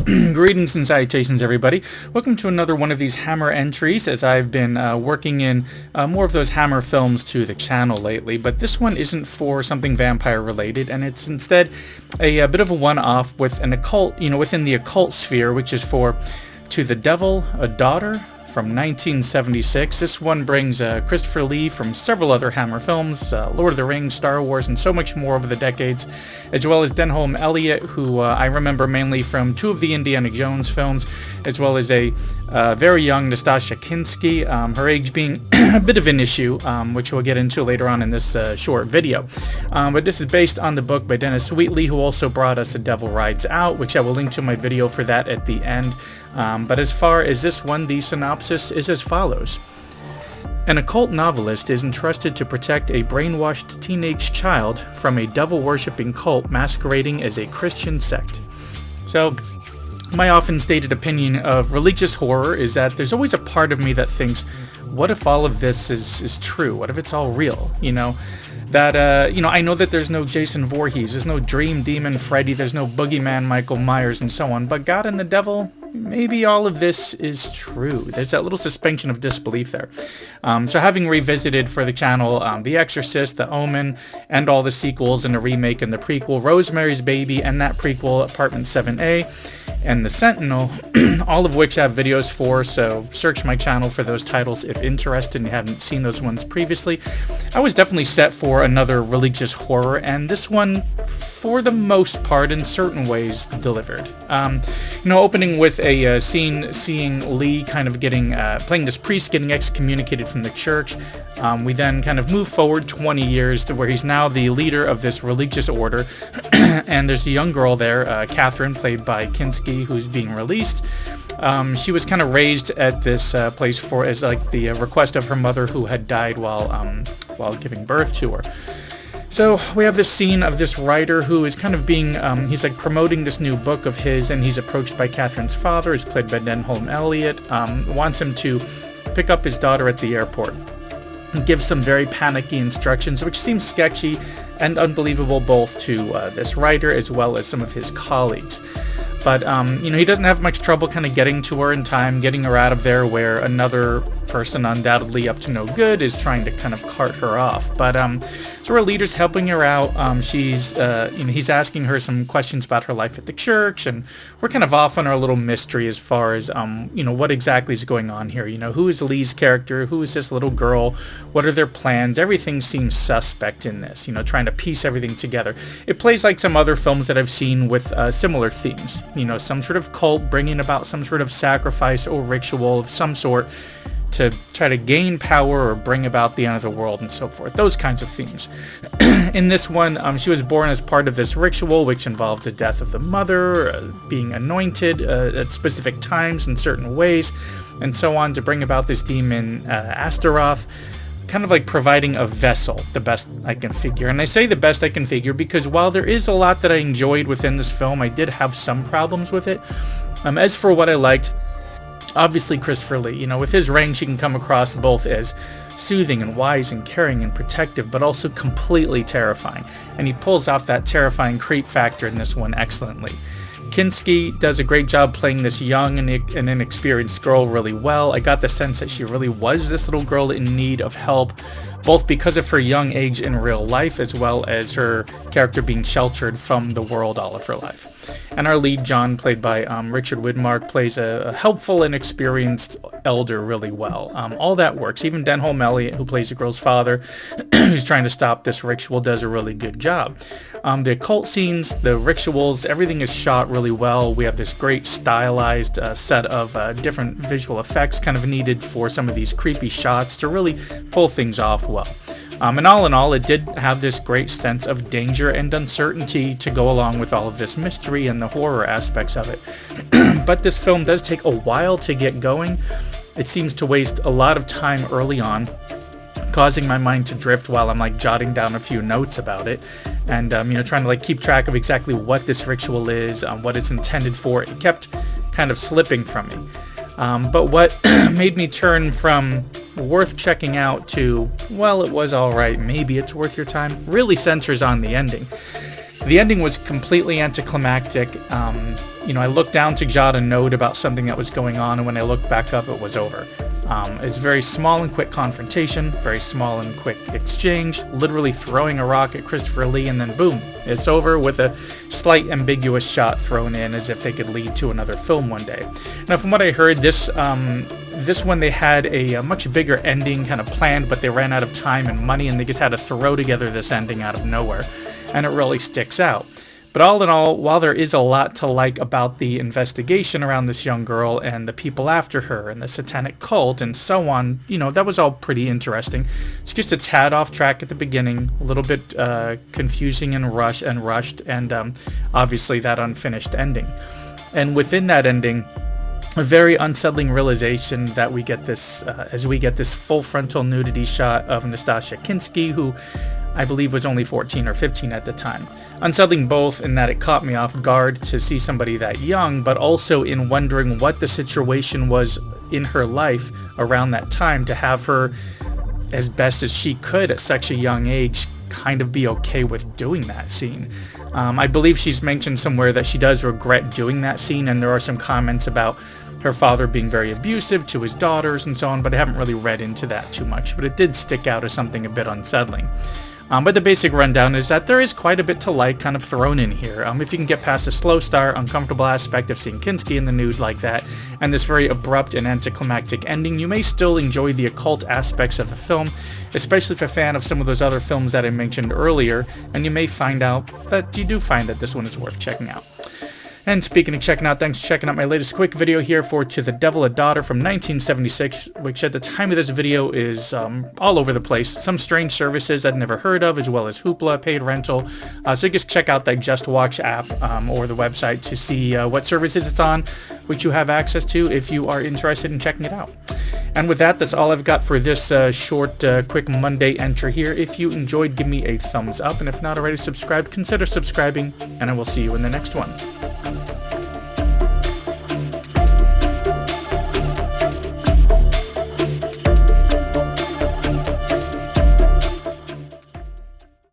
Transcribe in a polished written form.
Greetings and salutations, everybody. Welcome to another one of these Hammer entries, as I've been working in more of those Hammer films to the channel lately, but this one isn't for something vampire related, and it's instead a bit of a one-off with an occult, within the occult sphere, which is for To the Devil, a Daughter, from 1976. This one brings Christopher Lee from several other Hammer films, Lord of the Rings, Star Wars, and so much more over the decades, as well as Denholm Elliott, who I remember mainly from two of the Indiana Jones films, as well as a very young Nastassja Kinski, her age being a bit of an issue, which we'll get into later on in this short video. But this is based on the book by Dennis Wheatley, who also brought us The Devil Rides Out, which I will link to my video for that at the end. But as far as this one, the synopsis is as follows. An occult novelist is entrusted to protect a brainwashed teenage child from a devil-worshipping cult masquerading as a Christian sect. So, my often stated opinion of religious horror is that there's always a part of me that thinks, what if all of this is true? What if it's all real? I know that there's no Jason Voorhees, there's no Dream Demon Freddy, there's no Boogeyman Michael Myers and so on, but God and the devil, maybe all of this is true. There's that little suspension of disbelief there. So having revisited for the channel The Exorcist, The Omen, and all the sequels and the remake and the prequel, Rosemary's Baby, and that prequel, Apartment 7A, and The Sentinel, all of which I have videos for, so search my channel for those titles if interested and you haven't seen those ones previously. I was definitely set for another religious horror, and this one, for the most part, in certain ways, delivered. Opening with a scene seeing Lee kind of playing this priest getting excommunicated from the church. We then kind of move forward 20 years to where he's now the leader of this religious order, and there's a young girl there, Catherine, played by Kinski, who's being released. She was kind of raised at this place as like the request of her mother, who had died while giving birth to her. So we have this scene of this writer who is kind of being, he's like promoting this new book of his, and he's approached by Catherine's father, who's played by Denholm Elliott, wants him to pick up his daughter at the airport. He gives some very panicky instructions, which seems sketchy and unbelievable both to this writer as well as some of his colleagues. But, he doesn't have much trouble kind of getting to her in time, getting her out of there, where another person undoubtedly up to no good is trying to kind of cart her off. But, so our leader's helping her out. He's asking her some questions about her life at the church, and we're kind of off on our little mystery as far as, what exactly is going on here. Who is Lee's character? Who is this little girl? What are their plans? Everything seems suspect in this, trying to piece everything together. It plays like some other films that I've seen with similar themes. Some sort of cult bringing about some sort of sacrifice or ritual of some sort to try to gain power or bring about the end of the world and so forth. Those kinds of themes. In this one, she was born as part of this ritual, which involves the death of the mother, being anointed at specific times in certain ways, and so on, to bring about this demon Astaroth, kind of like providing a vessel, the best I can figure. And I say the best I can figure because while there is a lot that I enjoyed within this film, I did have some problems with it. As for what I liked, obviously Christopher Lee, with his range, he can come across both as soothing and wise and caring and protective, but also completely terrifying. And he pulls off that terrifying creep factor in this one excellently. Kinski does a great job playing this young and inexperienced girl really well. I got the sense that she really was this little girl in need of help, both because of her young age in real life, as well as her character being sheltered from the world all of her life. And our lead, John, played by Richard Widmark, plays a helpful and experienced elder really well. All that works. Even Denholm Elliott, who plays the girl's father, who's trying to stop this ritual, does a really good job. The occult scenes, the rituals, everything is shot really well. We have this great stylized set of different visual effects kind of needed for some of these creepy shots to really pull things off well. And all in all, it did have this great sense of danger and uncertainty to go along with all of this mystery and the horror aspects of it. But this film does take a while to get going. It seems to waste a lot of time early on, causing my mind to drift while I'm like jotting down a few notes about it, and trying to like keep track of exactly what this ritual is, what it's intended for. It kept kind of slipping from me. But what made me turn from worth checking out to, well, it was alright, maybe it's worth your time, really centers on the ending. The ending was completely anticlimactic. I looked down to jot a note about something that was going on, and when I looked back up, it was over. It's very small and quick confrontation, very small and quick exchange, literally throwing a rock at Christopher Lee, and then boom, it's over with a slight ambiguous shot thrown in as if they could lead to another film one day. Now, from what I heard, this one they had a much bigger ending kind of planned, but they ran out of time and money, and they just had to throw together this ending out of nowhere, and it really sticks out. But all in all, while there is a lot to like about the investigation around this young girl and the people after her and the satanic cult and so on, that was all pretty interesting. It's just a tad off track at the beginning, a little bit confusing and rushed, and obviously that unfinished ending. And within that ending, a very unsettling realization that we get this, as we get this full frontal nudity shot of Nastassja Kinski, who I believe was only 14 or 15 at the time. Unsettling both in that it caught me off guard to see somebody that young, but also in wondering what the situation was in her life around that time to have her, as best as she could at such a young age, kind of be okay with doing that scene. I believe she's mentioned somewhere that she does regret doing that scene, and there are some comments about her father being very abusive to his daughters and so on, but I haven't really read into that too much, but it did stick out as something a bit unsettling. But the basic rundown is that there is quite a bit to like kind of thrown in here. If you can get past the slow start, uncomfortable aspect of seeing Kinski in the nude like that, and this very abrupt and anticlimactic ending, you may still enjoy the occult aspects of the film, especially if you're a fan of some of those other films that I mentioned earlier, and you may find out that you do find that this one is worth checking out. And speaking of checking out, thanks for checking out my latest quick video here for To the Devil a Daughter from 1976, which at the time of this video is all over the place. Some strange services I'd never heard of, as well as Hoopla, paid rental. So just check out that Just Watch app or the website to see what services it's on, which you have access to if you are interested in checking it out. And with that, that's all I've got for this short, quick Monday entry here. If you enjoyed, give me a thumbs up, and if not already subscribed, consider subscribing, and I will see you in the next one.